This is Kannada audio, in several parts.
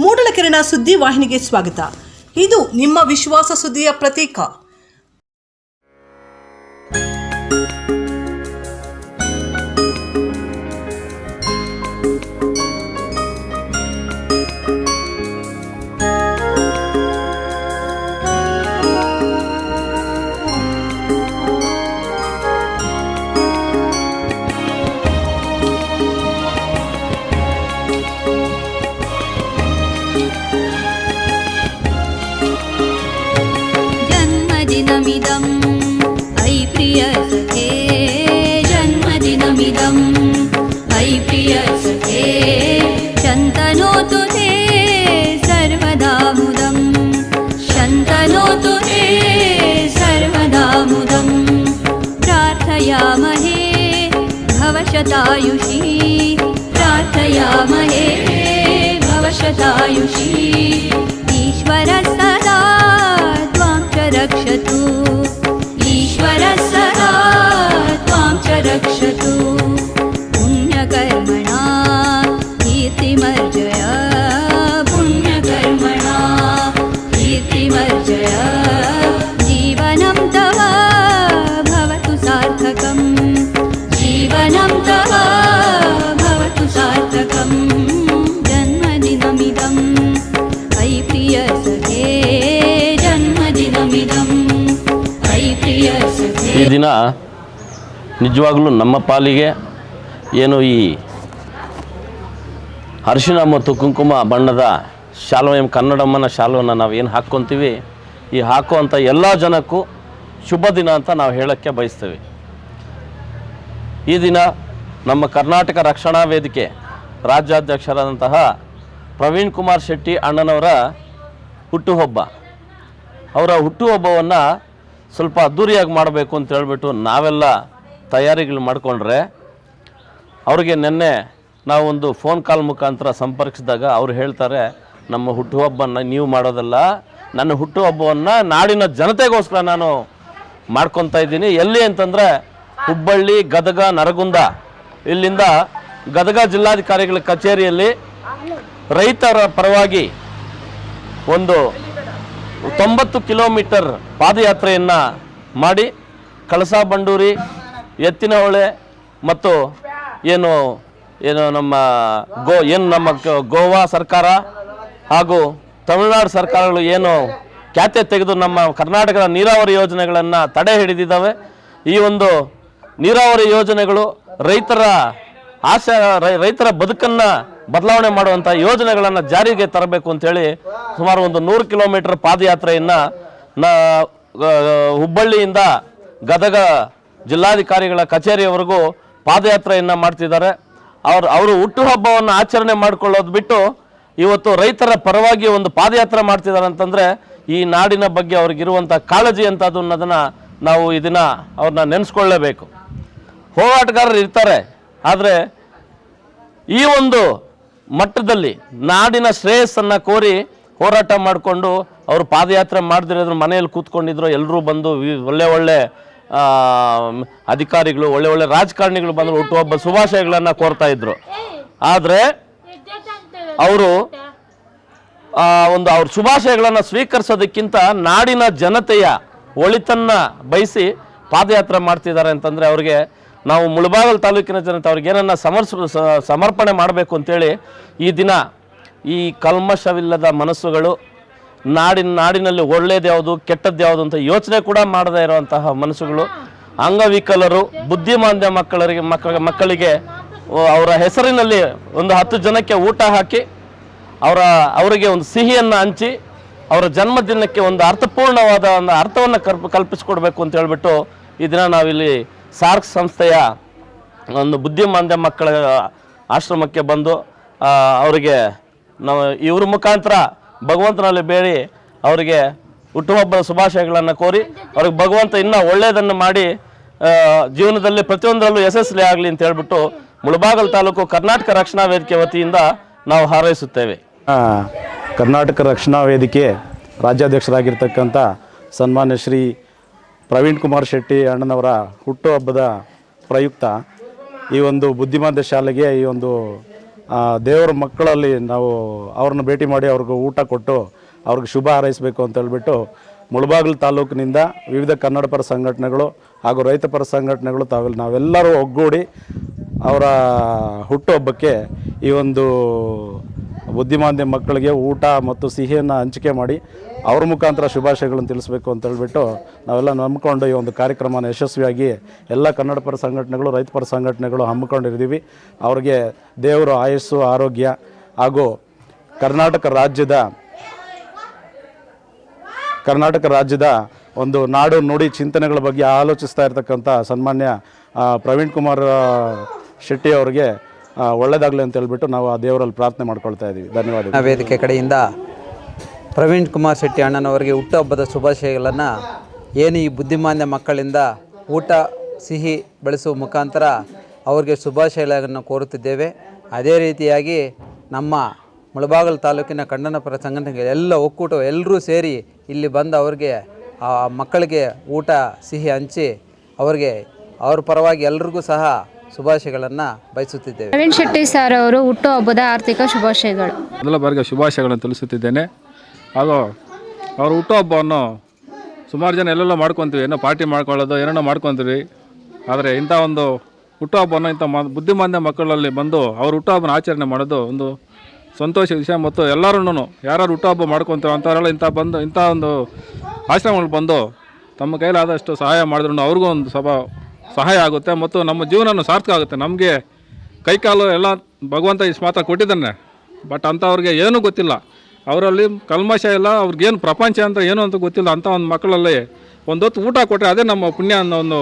ಮೂಡಲಕೆರೆನ ಸುದ್ದಿ ವಾಹಿನಿಗೆ ಸ್ವಾಗತ. ಇದು ನಿಮ್ಮ ವಿಶ್ವಾಸ ಸುದ್ದಿಯ ಪ್ರತೀಕ. जन्मदिनमिदं ऐ प्रिय सखे, जन्मदिनमिदं ऐ प्रिय सखे, शन्तनोतु ते सर्वदा मुदं, शन्तनोतु ते सर्वदा मुदं, प्रार्थयामहे भवशतायुषी, प्रार्थयामहे भवशतायुषी, ईश्वरः सदा रक्षतु, ईश्वरः सदा त्वां च रक्षतु, पुण्यकर्मणा कीर्तिमर्जय, पुण्यकर्मणा कीर्तिमर्जय, जीवनं तव भवतु सार्थकं, जीवनं तव भवतु सार्थकं, जन्मदिनमिदं ऐ प्रिय सखे, ಈ ದಿನ ನಿಜವಾಗ್ಲೂ ನಮ್ಮ ಪಾಲಿಗೆ ಏನು ಈ ಅರಿಶಿನ ಮತ್ತು ಕುಂಕುಮ ಬಣ್ಣದ ಶಾಲು ಕನ್ನಡಮ್ಮನ ಶಾಲುವನ್ನು ನಾವು ಏನು ಹಾಕ್ಕೊತೀವಿ, ಈ ಹಾಕುವಂಥ ಎಲ್ಲ ಜನಕ್ಕೂ ಶುಭ ದಿನ ಅಂತ ನಾವು ಹೇಳೋಕ್ಕೆ ಬಯಸ್ತೇವೆ. ಈ ದಿನ ನಮ್ಮ ಕರ್ನಾಟಕ ರಕ್ಷಣಾ ವೇದಿಕೆ ರಾಜ್ಯಾಧ್ಯಕ್ಷರಾದಂತಹ ಪ್ರವೀಣ್ ಕುಮಾರ್ ಶೆಟ್ಟಿ ಅಣ್ಣನವರ ಹುಟ್ಟುಹಬ್ಬ. ಅವರ ಹುಟ್ಟುಹಬ್ಬವನ್ನು ಸ್ವಲ್ಪ ಅದ್ಧೂರಿಯಾಗಿ ಮಾಡಬೇಕು ಅಂತ ಹೇಳ್ಬಿಟ್ಟು ನಾವೆಲ್ಲ ತಯಾರಿಗಳು ಮಾಡಿಕೊಂಡ್ರೆ, ಅವ್ರಿಗೆ ನಿನ್ನೆ ನಾವೊಂದು ಫೋನ್ ಕಾಲ್ ಮುಖಾಂತರ ಸಂಪರ್ಕಿಸಿದಾಗ ಅವ್ರು ಹೇಳ್ತಾರೆ, ನಮ್ಮ ಹುಟ್ಟುಹಬ್ಬನ ನೀವು ಮಾಡೋದಲ್ಲ, ನನ್ನ ಹುಟ್ಟುಹಬ್ಬವನ್ನು ನಾಡಿನ ಜನತೆಗೋಸ್ಕರ ನಾನು ಮಾಡ್ಕೊತಾ ಇದ್ದೀನಿ. ಎಲ್ಲಿ ಅಂತಂದರೆ ಹುಬ್ಬಳ್ಳಿ, ಗದಗ, ನರಗುಂದ, ಇಲ್ಲಿಂದ ಗದಗ ಜಿಲ್ಲಾಧಿಕಾರಿಗಳ ಕಚೇರಿಯಲ್ಲಿ ರೈತರ ಪರವಾಗಿ ಒಂದು 90 ಕಿಲೋಮೀಟರ್ ಪಾದಯಾತ್ರೆಯನ್ನು ಮಾಡಿ ಕಳಸಾ ಬಂಡೂರಿ, ಎತ್ತಿನಹೊಳೆ ಮತ್ತು ಏನು ನಮ್ಮ ಗೋವಾ ಸರ್ಕಾರ ಹಾಗೂ ತಮಿಳುನಾಡು ಸರ್ಕಾರಗಳು ಏನು ಖ್ಯಾತೆ ತೆಗೆದು ನಮ್ಮ ಕರ್ನಾಟಕದ ನೀರಾವರಿ ಯೋಜನೆಗಳನ್ನು ತಡೆ ಹಿಡಿದಿದ್ದಾವೆ. ಈ ಒಂದು ನೀರಾವರಿ ಯೋಜನೆಗಳು ರೈತರ ಬದುಕನ್ನು ಬದಲಾವಣೆ ಮಾಡುವಂಥ ಯೋಜನೆಗಳನ್ನು ಜಾರಿಗೆ ತರಬೇಕು ಅಂಥೇಳಿ ಸುಮಾರು ಒಂದು 100 ಕಿಲೋಮೀಟರ್ ಪಾದಯಾತ್ರೆಯನ್ನು ಹುಬ್ಬಳ್ಳಿಯಿಂದ ಗದಗ ಜಿಲ್ಲಾಧಿಕಾರಿಗಳ ಕಚೇರಿಯವರೆಗೂ ಪಾದಯಾತ್ರೆಯನ್ನು ಮಾಡ್ತಿದ್ದಾರೆ. ಅವರು ಹುಟ್ಟುಹಬ್ಬವನ್ನು ಆಚರಣೆ ಮಾಡಿಕೊಳ್ಳೋದು ಬಿಟ್ಟು ಇವತ್ತು ರೈತರ ಪರವಾಗಿ ಒಂದು ಪಾದಯಾತ್ರೆ ಮಾಡ್ತಿದ್ದಾರೆ ಅಂತಂದರೆ ಈ ನಾಡಿನ ಬಗ್ಗೆ ಅವ್ರಿಗಿರುವಂಥ ಕಾಳಜಿ ಅಂತದ್ದು ಅನ್ನೋದನ್ನು ನಾವು ಈ ದಿನ ಅವ್ರನ್ನ ನೆನೆಸ್ಕೊಳ್ಳೇಬೇಕು. ಹೋರಾಟಗಾರರು ಇರ್ತಾರೆ, ಆದರೆ ಈ ಒಂದು ಮಟ್ಟದಲ್ಲಿ ನಾಡಿನ ಶ್ರೇಯಸ್ಸನ್ನು ಕೋರಿ ಹೋರಾಟ ಮಾಡಿಕೊಂಡು ಅವರು ಪಾದಯಾತ್ರೆ ಮಾಡದಿರೋದ್ರ ಮನೆಯಲ್ಲಿ ಕೂತ್ಕೊಂಡಿದ್ರು. ಎಲ್ಲರೂ ಬಂದು ಒಳ್ಳೆ ಅಧಿಕಾರಿಗಳು, ಒಳ್ಳೆ ರಾಜಕಾರಣಿಗಳು ಬಂದರು ಹುಟ್ಟುಹಬ್ಬ ಶುಭಾಶಯಗಳನ್ನು ಕೋರ್ತಾ ಇದ್ರು. ಆದರೆ ಅವರು ಅವ್ರ ಶುಭಾಶಯಗಳನ್ನು ಸ್ವೀಕರಿಸೋದಕ್ಕಿಂತ ನಾಡಿನ ಜನತೆಯ ಒಳಿತನ್ನು ಬಯಸಿ ಪಾದಯಾತ್ರೆ ಮಾಡ್ತಿದ್ದಾರೆ ಅಂತಂದರೆ ಅವ್ರಿಗೆ ನಾವು ಮುಳಬಾಗಿಲು ತಾಲೂಕಿನ ಜನತೆ ಅವ್ರಿಗೆ ಏನನ್ನ ಸಮರ್ಪಣೆ ಮಾಡಬೇಕು ಅಂತೇಳಿ ಈ ದಿನ ಈ ಕಲ್ಮಶವಿಲ್ಲದ ಮನಸ್ಸುಗಳು, ನಾಡಿನಲ್ಲಿ ಒಳ್ಳೇದು ಯಾವುದು ಕೆಟ್ಟದ್ದು ಯಾವುದು ಅಂತ ಯೋಚನೆ ಕೂಡ ಮಾಡದೇ ಇರುವಂತಹ ಮನಸ್ಸುಗಳು, ಅಂಗವಿಕಲರು, ಬುದ್ಧಿಮಾಂದ್ಯ ಮಕ್ಕಳಿಗೆ ಅವರ ಹೆಸರಿನಲ್ಲಿ ಒಂದು 10 ಜನಕ್ಕೆ ಊಟ ಹಾಕಿ ಅವರಿಗೆ ಒಂದು ಸಿಹಿಯನ್ನು ಹಂಚಿ ಅವರ ಜನ್ಮದಿನಕ್ಕೆ ಒಂದು ಅರ್ಥಪೂರ್ಣವಾದ ಒಂದು ಅರ್ಥವನ್ನು ಕಲ್ಪಿಸಿಕೊಡ್ಬೇಕು ಅಂತ ಹೇಳ್ಬಿಟ್ಟು ಈ ದಿನ ನಾವಿಲ್ಲಿ ಸಾರ್ಕ್ ಸಂಸ್ಥೆಯ ಒಂದು ಬುದ್ಧಿಮಾಂದ್ಯ ಮಕ್ಕಳ ಆಶ್ರಮಕ್ಕೆ ಬಂದು ಅವರಿಗೆ ನಾವು ಇವ್ರ ಮುಖಾಂತರ ಭಗವಂತನಲ್ಲಿ ಬೇಡಿ ಅವರಿಗೆ ಹುಟ್ಟುಹಬ್ಬದ ಶುಭಾಶಯಗಳನ್ನು ಕೋರಿ ಅವ್ರಿಗೆ ಭಗವಂತ ಇನ್ನೂ ಒಳ್ಳೆಯದನ್ನು ಮಾಡಿ ಜೀವನದಲ್ಲಿ ಪ್ರತಿಯೊಂದರಲ್ಲೂ ಯಶಸ್ವಿ ಆಗಲಿ ಅಂತ ಹೇಳ್ಬಿಟ್ಟು ಮುಳಬಾಗಿಲು ತಾಲೂಕು ಕರ್ನಾಟಕ ರಕ್ಷಣಾ ವೇದಿಕೆ ವತಿಯಿಂದ ನಾವು ಹಾರೈಸುತ್ತೇವೆ. ಕರ್ನಾಟಕ ರಕ್ಷಣಾ ವೇದಿಕೆ ರಾಜ್ಯಾಧ್ಯಕ್ಷರಾಗಿರ್ತಕ್ಕಂಥ ಸನ್ಮಾನ್ಯ ಶ್ರೀ ಪ್ರವೀಣ್ ಕುಮಾರ್ ಶೆಟ್ಟಿ ಅಣ್ಣನವರ ಹುಟ್ಟುಹಬ್ಬದ ಪ್ರಯುಕ್ತ ಈ ಒಂದು ಬುದ್ಧಿಮಾಂದ್ಯ ಶಾಲೆಗೆ ಈ ಒಂದು ದೇವರ ಮಕ್ಕಳಲ್ಲಿ ನಾವು ಅವ್ರನ್ನ ಭೇಟಿ ಮಾಡಿ ಅವ್ರಿಗೆ ಊಟ ಕೊಟ್ಟು ಅವ್ರಿಗೆ ಶುಭ ಹಾರೈಸಬೇಕು ಅಂತ ಹೇಳ್ಬಿಟ್ಟು ಮುಳಬಾಗಿಲು ತಾಲೂಕಿನಿಂದ ವಿವಿಧ ಕನ್ನಡಪರ ಸಂಘಟನೆಗಳು ಹಾಗೂ ರೈತಪರ ಸಂಘಟನೆಗಳು ನಾವೆಲ್ಲರೂ ಒಗ್ಗೂಡಿ ಅವರ ಹುಟ್ಟುಹಬ್ಬಕ್ಕೆ ಈ ಒಂದು ಬುದ್ಧಿಮಾಂದ್ಯ ಮಕ್ಕಳಿಗೆ ಊಟ ಮತ್ತು ಸಿಹಿಯನ್ನು ಹಂಚಿಕೆ ಮಾಡಿ ಅವ್ರ ಮುಖಾಂತರ ಶುಭಾಶಯಗಳನ್ನು ತಿಳಿಸ್ಬೇಕು ಅಂತ ಹೇಳ್ಬಿಟ್ಟು ನಾವೆಲ್ಲ ನಂಬಿಕೊಂಡು ಈ ಒಂದು ಕಾರ್ಯಕ್ರಮನ ಯಶಸ್ವಿಯಾಗಿ ಎಲ್ಲ ಕನ್ನಡಪರ ಸಂಘಟನೆಗಳು ರೈತಪರ ಸಂಘಟನೆಗಳು ಹಮ್ಮಿಕೊಂಡಿದ್ದೀವಿ. ಅವ್ರಿಗೆ ದೇವರು ಆಯಸ್ಸು ಆರೋಗ್ಯ ಹಾಗೂ ಕರ್ನಾಟಕ ರಾಜ್ಯದ ಒಂದು ನಾಡು ನುಡಿ ಚಿಂತನೆಗಳ ಬಗ್ಗೆ ಆಲೋಚಿಸ್ತಾ ಇರ್ತಕ್ಕಂಥ ಸನ್ಮಾನ್ಯ ಪ್ರವೀಣ್ ಕುಮಾರ್ ಶೆಟ್ಟಿ ಅವರಿಗೆ ಒಳ್ಳೆಯದಾಗಲಿ ಅಂತ ಹೇಳ್ಬಿಟ್ಟು ನಾವು ಆ ದೇವರಲ್ಲಿ ಪ್ರಾರ್ಥನೆ ಮಾಡ್ಕೊಳ್ತಾ ಇದ್ದೀವಿ. ಧನ್ಯವಾದ. ವೇದಿಕೆ ಕಡೆಯಿಂದ ಪ್ರವೀಣ್ ಕುಮಾರ್ ಶೆಟ್ಟಿ ಅಣ್ಣನವರಿಗೆ ಹುಟ್ಟುಹಬ್ಬದ ಶುಭಾಶಯಗಳನ್ನು ಏನು ಈ ಬುದ್ಧಿಮಾಂದ್ಯ ಮಕ್ಕಳಿಂದ ಊಟ ಸಿಹಿ ಬೆಳೆಸುವ ಮುಖಾಂತರ ಅವರಿಗೆ ಶುಭಾಶಯಗಳನ್ನು ಕೋರುತ್ತಿದ್ದೇವೆ. ಅದೇ ರೀತಿಯಾಗಿ ನಮ್ಮ ಮುಳಬಾಗಿಲು ತಾಲೂಕಿನ ಕನ್ನಡಪರ ಸಂಘಟನೆಗೆ ಎಲ್ಲ ಒಕ್ಕೂಟ ಎಲ್ಲರೂ ಸೇರಿ ಇಲ್ಲಿ ಬಂದು ಅವ್ರಿಗೆ ಆ ಮಕ್ಕಳಿಗೆ ಊಟ ಸಿಹಿ ಹಂಚಿ ಅವ್ರ ಪರವಾಗಿ ಎಲ್ರಿಗೂ ಸಹ ಶುಭಾಶಯಗಳನ್ನು ಬಯಸುತ್ತಿದ್ದೇವೆ. ಪ್ರವೀಣ್ ಶೆಟ್ಟಿ ಸರ್ ಅವರು ಹುಟ್ಟುಹಬ್ಬದ ಆರ್ಥಿಕ ಶುಭಾಶಯಗಳು. ಮೊದಲ ಬಾರಿಗೆ ಶುಭಾಶಯಗಳನ್ನು ತಿಳಿಸುತ್ತಿದ್ದೇನೆ. ಹಾಗೂ ಅವ್ರ ಹುಟ್ಟುಹಬ್ಬವನ್ನು ಸುಮಾರು ಜನ ಎಲ್ಲೆಲ್ಲ ಮಾಡ್ಕೊತೀವಿ, ಏನೋ ಪಾರ್ಟಿ ಮಾಡ್ಕೊಳ್ಳೋದು ಏನೇನೋ ಮಾಡ್ಕೊತೀವಿ. ಆದರೆ ಇಂಥ ಒಂದು ಹುಟ್ಟುಹಬ್ಬವನ್ನು ಇಂಥ ಬುದ್ಧಿಮಾಂದ್ಯ ಮಕ್ಕಳಲ್ಲಿ ಬಂದು ಅವ್ರ ಹುಟ್ಟುಹಬ್ಬನ ಆಚರಣೆ ಮಾಡೋದು ಒಂದು ಸಂತೋಷ ವಿಷಯ. ಮತ್ತು ಎಲ್ಲರೂ ಯಾರು ಹುಟ್ಟುಹಬ್ಬ ಮಾಡ್ಕೊತೀವಿ ಅಂಥವರೆಲ್ಲ ಇಂಥ ಒಂದು ಆಶ್ರಮಗಳು ಬಂದು ತಮ್ಮ ಕೈಲಾದಷ್ಟು ಸಹಾಯ ಮಾಡಿದ್ರು ಅವ್ರಿಗೂ ಒಂದು ಸಹಾಯ ಆಗುತ್ತೆ ಮತ್ತು ನಮ್ಮ ಜೀವನ ಸಾರ್ಥಕ ಆಗುತ್ತೆ. ನಮಗೆ ಕೈಕಾಲು ಎಲ್ಲ ಭಗವಂತ ಇಷ್ಟು ಮಾತ್ರ ಕೊಟ್ಟಿದ್ದಾನೆ. ಬಟ್ ಅಂಥವ್ರಿಗೆ ಏನೂ ಗೊತ್ತಿಲ್ಲ, ಅವರಲ್ಲಿ ಕಲ್ಮಶ ಇಲ್ಲ, ಅವ್ರಿಗೇನು ಪ್ರಪಂಚ ಅಂತ ಏನು ಅಂತ ಗೊತ್ತಿಲ್ಲ. ಅಂಥ ಒಂದು ಮಕ್ಕಳಲ್ಲಿ ಒಂದೊತ್ತು ಊಟ ಕೊಟ್ಟರೆ ಅದೇ ನಮ್ಮ ಪುಣ್ಯ ಅನ್ನೋ ಒಂದು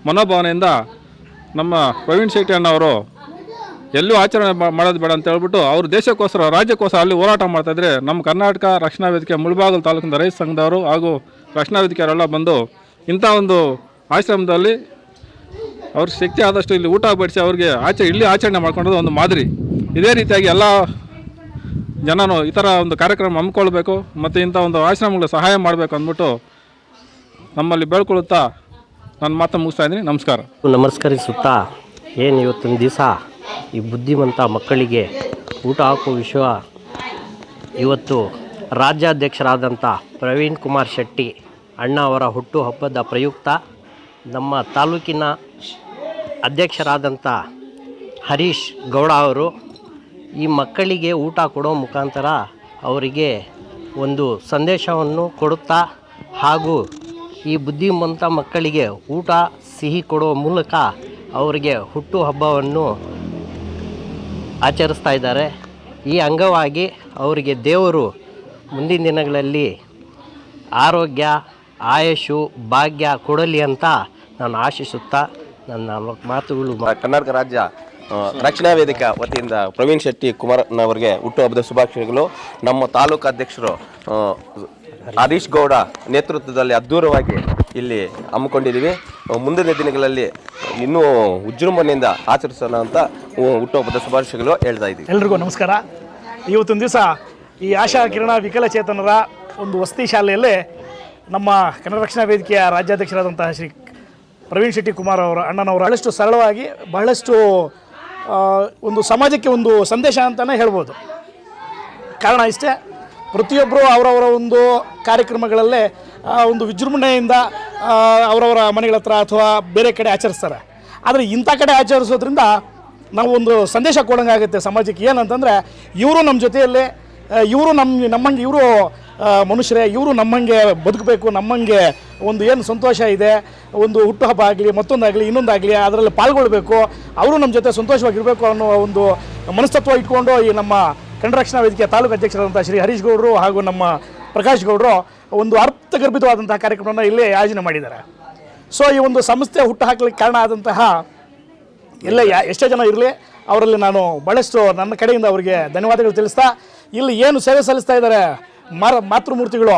ಮನೋಭಾವನೆಯಿಂದ ನಮ್ಮ ಪ್ರವೀಣ್ ಶೆಟ್ಟಿ ಅಣ್ಣವರು ಎಲ್ಲೂ ಆಚರಣೆ ಮಾಡೋದು ಬೇಡ ಅಂತ ಹೇಳ್ಬಿಟ್ಟು ಅವರು ದೇಶಕ್ಕೋಸ್ಕರ ರಾಜ್ಯಕ್ಕೋಸ್ಕರ ಅಲ್ಲಿ ಹೋರಾಟ ಮಾಡ್ತಾಯಿದ್ರೆ ನಮ್ಮ ಕರ್ನಾಟಕ ರಕ್ಷಣಾ ವೇದಿಕೆ ಮುಳಬಾಗಿಲು ತಾಲೂಕಿನ ರೈತ ಸಂಘದವರು ಹಾಗೂ ರಕ್ಷಣಾ ವೇದಿಕೆಯವರೆಲ್ಲ ಬಂದು ಇಂಥ ಒಂದು ಆಶ್ರಮದಲ್ಲಿ ಅವ್ರ ಶಕ್ತಿ ಆದಷ್ಟು ಇಲ್ಲಿ ಊಟ ಬಡಿಸಿ ಅವ್ರಿಗೆ ಇಲ್ಲಿ ಆಚರಣೆ ಮಾಡ್ಕೊಂಡದ್ದು ಒಂದು ಮಾದರಿ. ಇದೇ ರೀತಿಯಾಗಿ ಎಲ್ಲ ಜನನು ಈ ಥರ ಒಂದು ಕಾರ್ಯಕ್ರಮ ಹಮ್ಮಿಕೊಳ್ಬೇಕು ಮತ್ತು ಇಂಥ ಒಂದು ಆಶ್ರಮಗಳಿಗೆ ಸಹಾಯ ಮಾಡಬೇಕು ಅಂದ್ಬಿಟ್ಟು ನಮ್ಮಲ್ಲಿ ಬೇಡ್ಕೊಳ್ಳುತ್ತಾ ನನ್ನ ಮಾತನ್ನು ಮುಗಿಸ್ತಾ ಇದ್ದೀನಿ. ನಮಸ್ಕಾರ. ನಮಸ್ಕರಿಸುತ್ತಾ ಏನು ಇವತ್ತಿನ ದಿವಸ ಈ ಬುದ್ಧಿವಂತ ಮಕ್ಕಳಿಗೆ ಊಟ ಹಾಕುವ ವಿಷಯ ಇವತ್ತು ರಾಜ್ಯಾಧ್ಯಕ್ಷರಾದಂಥ ಪ್ರವೀಣ್ ಕುಮಾರ್ ಶೆಟ್ಟಿ ಅಣ್ಣ ಅವರ ಹುಟ್ಟುಹಬ್ಬದ ಪ್ರಯುಕ್ತ ನಮ್ಮ ತಾಲೂಕಿನ ಅಧ್ಯಕ್ಷರಾದಂಥ ಹರೀಶ್ ಗೌಡ ಅವರು ಈ ಮಕ್ಕಳಿಗೆ ಊಟ ಕೊಡೋ ಮುಖಾಂತರ ಅವರಿಗೆ ಒಂದು ಸಂದೇಶವನ್ನು ಕೊಡುತ್ತಾ ಹಾಗೂ ಈ ಬುದ್ಧಿವಂತ ಮಕ್ಕಳಿಗೆ ಊಟ ಸಿಹಿ ಕೊಡೋ ಮೂಲಕ ಅವರಿಗೆ ಹುಟ್ಟುಹಬ್ಬವನ್ನು ಆಚರಿಸ್ತಾ ಇದ್ದಾರೆ. ಈ ಅಂಗವಾಗಿ ಅವರಿಗೆ ದೇವರು ಮುಂದಿನ ದಿನಗಳಲ್ಲಿ ಆರೋಗ್ಯ ಆಯುಷು ಭಾಗ್ಯ ಕೊಡಲಿ ಅಂತ ನಾನು ಆಶಿಸುತ್ತಾ ನನ್ನ ಮಾತುಗಳು. ಕರ್ನಾಟಕ ರಾಜ್ಯ ರಕ್ಷಣಾ ವೇದಿಕೆ ವತಿಯಿಂದ ಪ್ರವೀಣ್ ಶೆಟ್ಟಿ ಕುಮಾರನವರಿಗೆ ಹುಟ್ಟುಹಬ್ಬದ ಶುಭಾಶಯಗಳು. ನಮ್ಮ ತಾಲೂಕು ಅಧ್ಯಕ್ಷರು ಹರೀಶ್ ಗೌಡ ನೇತೃತ್ವದಲ್ಲಿ ಅದ್ಧೂರವಾಗಿ ಇಲ್ಲಿ ಹಮ್ಮಿಕೊಂಡಿದ್ದೀವಿ. ಮುಂದಿನ ದಿನಗಳಲ್ಲಿ ಇನ್ನೂ ವಿಜೃಂಭಣೆಯಿಂದ ಆಚರಿಸೋಣ ಅಂತ ಹುಟ್ಟುಹಬ್ಬದ ಶುಭಾಶಯಗಳು ಹೇಳ್ತಾ ಇದ್ದೀವಿ. ಎಲ್ರಿಗೂ ನಮಸ್ಕಾರ. ಇವತ್ತೊಂದು ದಿವಸ ಈ ಆಶಾ ಕಿರಣ ವಿಕಲಚೇತನರ ಒಂದು ವಸತಿ ಶಾಲೆಯಲ್ಲೇ ನಮ್ಮ ಕನ್ನಡ ರಕ್ಷಣಾ ವೇದಿಕೆಯ ರಾಜ್ಯಾಧ್ಯಕ್ಷರಾದಂತಹ ಶ್ರೀ ಪ್ರವೀಣ್ ಶೆಟ್ಟಿ ಕುಮಾರ್ ಅವರ ಅಣ್ಣನವರು ಬಹಳಷ್ಟು ಸರಳವಾಗಿ ಬಹಳಷ್ಟು ಒಂದು ಸಮಾಜಕ್ಕೆ ಒಂದು ಸಂದೇಶ ಅಂತಲೇ ಹೇಳ್ಬೋದು. ಕಾರಣ ಇಷ್ಟೇ, ಪ್ರತಿಯೊಬ್ಬರು ಅವರವರ ಒಂದು ಕಾರ್ಯಕ್ರಮಗಳಲ್ಲೇ ಒಂದು ವಿಜೃಂಭಣೆಯಿಂದ ಅವರವರ ಮನೆಗಳ ಹತ್ರ ಅಥವಾ ಬೇರೆ ಕಡೆ ಆಚರಿಸ್ತಾರೆ. ಆದರೆ ಇಂಥ ಕಡೆ ಆಚರಿಸೋದ್ರಿಂದ ನಾವು ಒಂದು ಸಂದೇಶ ಕೊಡೋಂಗಾಗುತ್ತೆ ಸಮಾಜಕ್ಕೆ. ಏನಂತಂದರೆ ಇವರು ನಮ್ಮ ಜೊತೆಯಲ್ಲೇ, ಇವರು ನಮ್ಮಂಗೆ ಇವರು ಮನುಷ್ಯರೇ, ಇವರು ನಮ್ಮಂಗೆ ಬದುಕಬೇಕು, ನಮ್ಮಂಗೆ ಒಂದು ಏನು ಸಂತೋಷ ಇದೆ, ಒಂದು ಹುಟ್ಟುಹಬ್ಬ ಆಗಲಿ ಮತ್ತೊಂದಾಗಲಿ ಇನ್ನೊಂದಾಗಲಿ ಅದರಲ್ಲಿ ಪಾಲ್ಗೊಳ್ಬೇಕು, ಅವರು ನಮ್ಮ ಜೊತೆ ಸಂತೋಷವಾಗಿರಬೇಕು ಅನ್ನೋ ಒಂದು ಮನಸ್ತತ್ವ ಇಟ್ಕೊಂಡು ಈ ನಮ್ಮ ಕನ್ನಡ ರಕ್ಷಣಾ ವೇದಿಕೆಯ ತಾಲೂಕು ಅಧ್ಯಕ್ಷರಾದಂಥ ಶ್ರೀ ಹರೀಶ್ ಗೌಡರು ಹಾಗೂ ನಮ್ಮ ಪ್ರಕಾಶ್ ಗೌಡರು ಒಂದು ಅರ್ಥಗರ್ಭಿತವಾದಂತಹ ಕಾರ್ಯಕ್ರಮವನ್ನು ಇಲ್ಲೇ ಆಯೋಜನೆ ಮಾಡಿದ್ದಾರೆ. ಸೊ ಈ ಒಂದು ಸಂಸ್ಥೆ ಹುಟ್ಟು ಹಾಕಲಿಕ್ಕೆ ಕಾರಣ ಆದಂತಹ ಎಲ್ಲ ಎಷ್ಟೇ ಜನ ಇರಲಿ ಅವರಲ್ಲಿ ನಾನು ಭಾಳಷ್ಟು ನನ್ನ ಕಡೆಯಿಂದ ಅವರಿಗೆ ಧನ್ಯವಾದಗಳು ತಿಳಿಸ್ತಾ, ಇಲ್ಲಿ ಏನು ಸೇವೆ ಸಲ್ಲಿಸ್ತಾ ಇದ್ದಾರೆ ಮಾತೃಮೂರ್ತಿಗಳು,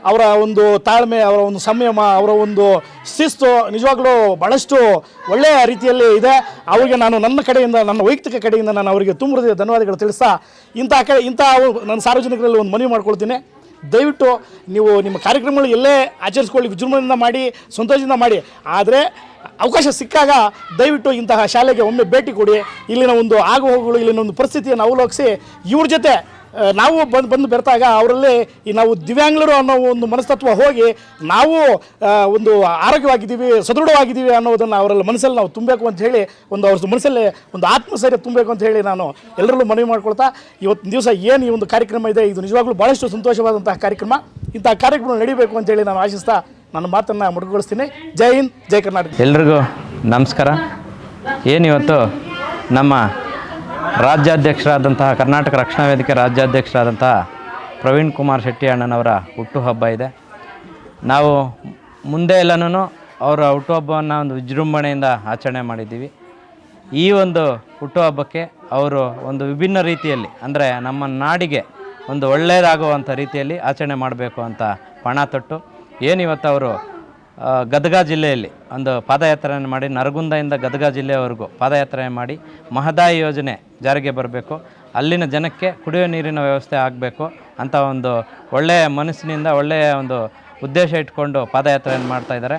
ಅವರ ಒಂದು ತಾಳ್ಮೆ, ಅವರ ಒಂದು ಸಂಯಮ, ಅವರ ಒಂದು ಶಿಸ್ತು ನಿಜವಾಗ್ಲೂ ಭಾಳಷ್ಟು ಒಳ್ಳೆಯ ರೀತಿಯಲ್ಲಿ ಇದೆ. ಅವರಿಗೆ ನಾನು ನನ್ನ ಕಡೆಯಿಂದ, ನನ್ನ ವೈಯಕ್ತಿಕ ಕಡೆಯಿಂದ ನಾನು ಅವರಿಗೆ ತುಂಬ ಧನ್ಯವಾದಗಳು ತಿಳಿಸ್ತಾ, ಇಂಥ ನನ್ನ ಸಾರ್ವಜನಿಕರಲ್ಲಿ ಒಂದು ಮನವಿ ಮಾಡ್ಕೊಳ್ತೀನಿ. ದಯವಿಟ್ಟು ನೀವು ನಿಮ್ಮ ಕಾರ್ಯಕ್ರಮಗಳು ಎಲ್ಲೇ ಆಚರಿಸ್ಕೊಳ್ಳಿ, ವಿಜೃಂಭಣೆಯಿಂದ ಮಾಡಿ, ಸಂತೋಷದಿಂದ ಮಾಡಿ. ಆದರೆ ಅವಕಾಶ ಸಿಕ್ಕಾಗ ದಯವಿಟ್ಟು ಇಂತಹ ಶಾಲೆಗೆ ಒಮ್ಮೆ ಭೇಟಿ ಕೊಡಿ. ಇಲ್ಲಿನ ಒಂದು ಆಗುಹೋಗುಗಳು, ಇಲ್ಲಿನ ಒಂದು ಪರಿಸ್ಥಿತಿಯನ್ನು ಅವಲೋಕಿಸಿ ಇವ್ರ ಜೊತೆ ನಾವು ಬಂದು ಬೆರೆತಾಗ ಅವರಲ್ಲಿ ಈ ನಾವು ದಿವ್ಯಾಂಗರು ಅನ್ನೋ ಒಂದು ಮನಸ್ತತ್ವ ಹೋಗಿ ನಾವು ಒಂದು ಆರೋಗ್ಯವಾಗಿದ್ದೀವಿ, ಸದೃಢವಾಗಿದ್ದೀವಿ ಅನ್ನೋದನ್ನು ಅವರಲ್ಲಿ ಮನಸ್ಸಲ್ಲಿ ನಾವು ತುಂಬಬೇಕು ಅಂತ ಹೇಳಿ, ಒಂದು ಅವ್ರ ಮನಸ್ಸಲ್ಲಿ ಒಂದು ಆತ್ಮಸ್ಥೈರ್ಯ ತುಂಬಬೇಕು ಅಂತ ಹೇಳಿ ನಾನು ಎಲ್ಲರಲ್ಲೂ ಮನವಿ ಮಾಡ್ಕೊಳ್ತಾ, ಇವತ್ತಿನ ದಿವಸ ಏನು ಈ ಒಂದು ಕಾರ್ಯಕ್ರಮ ಇದೆ, ಇದು ನಿಜವಾಗ್ಲೂ ಭಾಳಷ್ಟು ಸಂತೋಷವಾದಂತಹ ಕಾರ್ಯಕ್ರಮ. ಇಂತಹ ಕಾರ್ಯಕ್ರಮ ನಡೀಬೇಕು ಅಂತೇಳಿ ನಾನು ಆಶಿಸ್ತಾ ನನ್ನ ಮಾತನ್ನು ಮುಡುಗೊಳಿಸ್ತೀನಿ. ಜೈ ಹಿಂದ್, ಜೈ ಕರ್ನಾಟಕ. ಎಲ್ರಿಗೂ ನಮಸ್ಕಾರ. ಏನಿವತ್ತು ನಮ್ಮ ರಾಜ್ಯಾಧ್ಯಕ್ಷರಾದಂತಹ ಕರ್ನಾಟಕ ರಕ್ಷಣಾ ವೇದಿಕೆ ರಾಜ್ಯಾಧ್ಯಕ್ಷರಾದಂತಹ ಪ್ರವೀಣ್ ಕುಮಾರ್ ಶೆಟ್ಟಿ ಅಣ್ಣನವರ ಹುಟ್ಟುಹಬ್ಬ ಇದೆ. ನಾವು ಮುಂದೆ ಎಲ್ಲನೂ ಅವರ ಹುಟ್ಟುಹಬ್ಬವನ್ನು ಒಂದು ವಿಜೃಂಭಣೆಯಿಂದ ಆಚರಣೆ ಮಾಡಿದ್ದೀವಿ. ಈ ಒಂದು ಹುಟ್ಟುಹಬ್ಬಕ್ಕೆ ಅವರು ಒಂದು ವಿಭಿನ್ನ ರೀತಿಯಲ್ಲಿ, ಅಂದರೆ ನಮ್ಮ ನಾಡಿಗೆ ಒಂದು ಒಳ್ಳೆಯದಾಗುವಂಥ ರೀತಿಯಲ್ಲಿ ಆಚರಣೆ ಮಾಡಬೇಕು ಅಂತ ಪಣ ತೊಟ್ಟು ಏನಿವತ್ತು ಅವರು ಗದಗ ಜಿಲ್ಲೆಯಲ್ಲಿ ಒಂದು ಪಾದಯಾತ್ರೆಯನ್ನು ಮಾಡಿ, ನರಗುಂದದಿಂದ ಗದಗ ಜಿಲ್ಲೆಯವರೆಗೂ ಪಾದಯಾತ್ರೆ ಮಾಡಿ ಮಹದಾಯಿ ಯೋಜನೆ ಜಾರಿಗೆ ಬರಬೇಕು, ಅಲ್ಲಿನ ಜನಕ್ಕೆ ಕುಡಿಯೋ ನೀರಿನ ವ್ಯವಸ್ಥೆ ಆಗಬೇಕು ಅಂತ ಒಂದು ಒಳ್ಳೆಯ ಮನಸ್ಸಿನಿಂದ, ಒಳ್ಳೆಯ ಒಂದು ಉದ್ದೇಶ ಇಟ್ಕೊಂಡು ಪಾದಯಾತ್ರೆಯನ್ನು ಮಾಡ್ತಾಯಿದ್ದಾರೆ.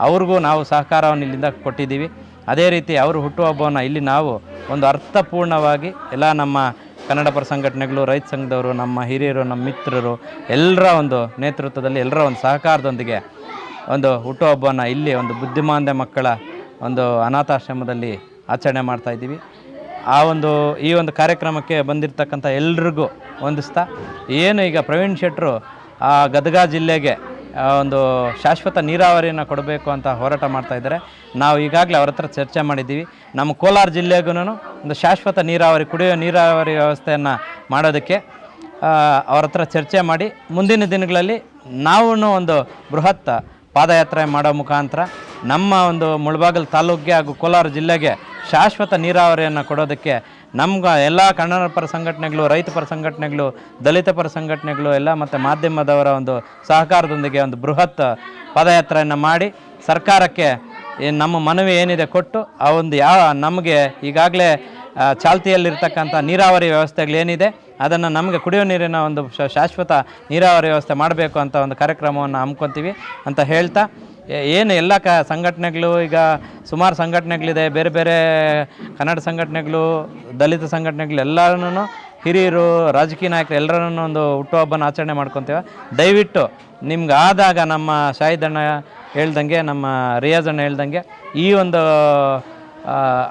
ಅವ್ರಿಗೂ ನಾವು ಸಹಕಾರವನ್ನು ಇಲ್ಲಿಂದ ಕೊಟ್ಟಿದ್ದೀವಿ. ಅದೇ ರೀತಿ ಅವರು ಹುಟ್ಟುಹಬ್ಬವನ್ನು ಇಲ್ಲಿ ನಾವು ಒಂದು ಅರ್ಥಪೂರ್ಣವಾಗಿ ಎಲ್ಲ ನಮ್ಮ ಕನ್ನಡ ಪರ ಸಂಘಟನೆಗಳು, ರೈತ ಸಂಘದವರು, ನಮ್ಮ ಹಿರಿಯರು, ನಮ್ಮ ಮಿತ್ರರು ಎಲ್ಲರ ಒಂದು ನೇತೃತ್ವದಲ್ಲಿ, ಎಲ್ಲರ ಒಂದು ಸಹಕಾರದೊಂದಿಗೆ ಒಂದು ಹುಟ್ಟುಹಬ್ಬವನ್ನು ಇಲ್ಲಿ ಒಂದು ಬುದ್ಧಿಮಾಂದ್ಯ ಮಕ್ಕಳ ಒಂದು ಅನಾಥಾಶ್ರಮದಲ್ಲಿ ಆಚರಣೆ ಮಾಡ್ತಾಯಿದ್ದೀವಿ. ಈ ಒಂದು ಕಾರ್ಯಕ್ರಮಕ್ಕೆ ಬಂದಿರತಕ್ಕಂಥ ಎಲ್ರಿಗೂ ವಂದಿಸ್ತಾ, ಏನು ಈಗ ಪ್ರವೀಣ್ ಶೆಟ್ಟರು ಆ ಗದಗ ಜಿಲ್ಲೆಗೆ ಒಂದು ಶಾಶ್ವತ ನೀರಾವರಿಯನ್ನು ಕೊಡಬೇಕು ಅಂತ ಹೋರಾಟ ಮಾಡ್ತಾಯಿದ್ದಾರೆ. ನಾವು ಈಗಾಗಲೇ ಅವ್ರ ಹತ್ರ ಚರ್ಚೆ ಮಾಡಿದ್ದೀವಿ. ನಮ್ಮ ಕೋಲಾರ ಜಿಲ್ಲೆಗೂ ಒಂದು ಶಾಶ್ವತ ನೀರಾವರಿ, ಕುಡಿಯೋ ನೀರಾವರಿ ವ್ಯವಸ್ಥೆಯನ್ನು ಮಾಡೋದಕ್ಕೆ ಅವ್ರ ಹತ್ರ ಚರ್ಚೆ ಮಾಡಿ ಮುಂದಿನ ದಿನಗಳಲ್ಲಿ ನಾವು ಒಂದು ಬೃಹತ್ ಪಾದಯಾತ್ರೆ ಮಾಡೋ ಮುಖಾಂತರ ನಮ್ಮ ಒಂದು ಮುಳಬಾಗಿಲು ತಾಲೂಕಿಗೆ ಹಾಗೂ ಕೋಲಾರ ಜಿಲ್ಲೆಗೆ ಶಾಶ್ವತ ನೀರಾವರಿಯನ್ನು ಕೊಡೋದಕ್ಕೆ ನಮ್ಗೆ ಎಲ್ಲ ಕನ್ನಡ ಪರ ಸಂಘಟನೆಗಳು, ರೈತ ಪರ ಸಂಘಟನೆಗಳು, ದಲಿತ ಪರ ಸಂಘಟನೆಗಳು ಎಲ್ಲ ಮತ್ತು ಮಾಧ್ಯಮದವರ ಒಂದು ಸಹಕಾರದೊಂದಿಗೆ ಒಂದು ಬೃಹತ್ ಪಾದಯಾತ್ರೆಯನ್ನು ಮಾಡಿ ಸರ್ಕಾರಕ್ಕೆ ನಮ್ಮ ಮನವಿ ಏನಿದೆ ಕೊಟ್ಟು ಆ ಒಂದು ನಮಗೆ ಈಗಾಗಲೇ ಚಾಲ್ತಿಯಲ್ಲಿರ್ತಕ್ಕಂಥ ನೀರಾವರಿ ವ್ಯವಸ್ಥೆಗಳೇನಿದೆ ಅದನ್ನು ನಮಗೆ ಕುಡಿಯೋ ನೀರಿನ ಒಂದು ಶಾಶ್ವತ ನೀರಾವರಿ ವ್ಯವಸ್ಥೆ ಮಾಡಬೇಕು ಅಂತ ಒಂದು ಕಾರ್ಯಕ್ರಮವನ್ನು ಹಮ್ಮಿಕೊತೀವಿ ಅಂತ ಹೇಳ್ತಾ, ಏನು ಎಲ್ಲ ಸಂಘಟನೆಗಳು, ಈಗ ಸುಮಾರು ಸಂಘಟನೆಗಳಿದೆ, ಬೇರೆ ಬೇರೆ ಕನ್ನಡ ಸಂಘಟನೆಗಳು, ದಲಿತ ಸಂಘಟನೆಗಳು, ಎಲ್ಲರೂ ಹಿರಿಯರು, ರಾಜಕೀಯ ನಾಯಕರು ಎಲ್ಲರನ್ನೂ ಒಂದು ಹುಟ್ಟುಹಬ್ಬನ ಆಚರಣೆ ಮಾಡ್ಕೊತೀವಿ. ದಯವಿಟ್ಟು ನಿಮ್ಗೆ ಆದಾಗ ನಮ್ಮ ಶಾಹಿದಣ್ಣ ಹೇಳ್ದಂಗೆ, ನಮ್ಮ ರಿಯಾಜಣ್ಣ ಹೇಳ್ದಂಗೆ ಈ ಒಂದು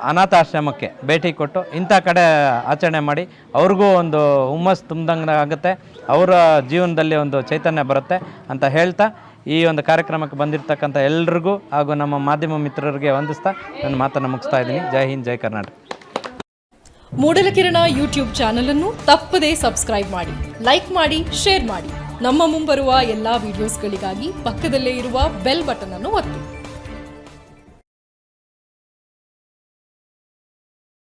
ಅನಾಥಾಶ್ರಮಕ್ಕೆ ಭೇಟಿ ಕೊಟ್ಟು ಇಂಥ ಕಡೆ ಆಚರಣೆ ಮಾಡಿ ಅವ್ರಿಗೂ ಒಂದು ಹುಮ್ಮಸ್ಸು ತುಂಬ್ದಂಗೆ ಆಗುತ್ತೆ, ಅವರ ಜೀವನದಲ್ಲಿ ಒಂದು ಚೈತನ್ಯ ಬರುತ್ತೆ ಅಂತ ಹೇಳ್ತಾ ಈ ಒಂದು ಕಾರ್ಯಕ್ರಮಕ್ಕೆ ಬಂದಿರತಕ್ಕಂಥ ಎಲ್ರಿಗೂ ಹಾಗೂ ನಮ್ಮ ಮಾಧ್ಯಮ ಮಿತ್ರರಿಗೆ ವಂದಿಸ್ತಾ ನನ್ನ ಮಾತನ್ನು ಮುಗಿಸ್ತಾ ಇದ್ದೀನಿ. ಜೈ ಹಿಂದ್, ಜೈ ಕರ್ನಾಟಕ. ಮೂಡಲಕಿರಣ ಯೂಟ್ಯೂಬ್ ಚಾನಲ್ ಅನ್ನು ತಪ್ಪದೇ ಸಬ್ಸ್ಕ್ರೈಬ್ ಮಾಡಿ, ಲೈಕ್ ಮಾಡಿ, ಶೇರ್ ಮಾಡಿ. ನಮ್ಮ ಮುಂಬರುವ ಎಲ್ಲಾ ವಿಡಿಯೋಸ್ಗಳಿಗಾಗಿ ಪಕ್ಕದಲ್ಲೇ ಇರುವ ಬೆಲ್ ಬಟನ್ ಅನ್ನು ಒತ್ತಿ.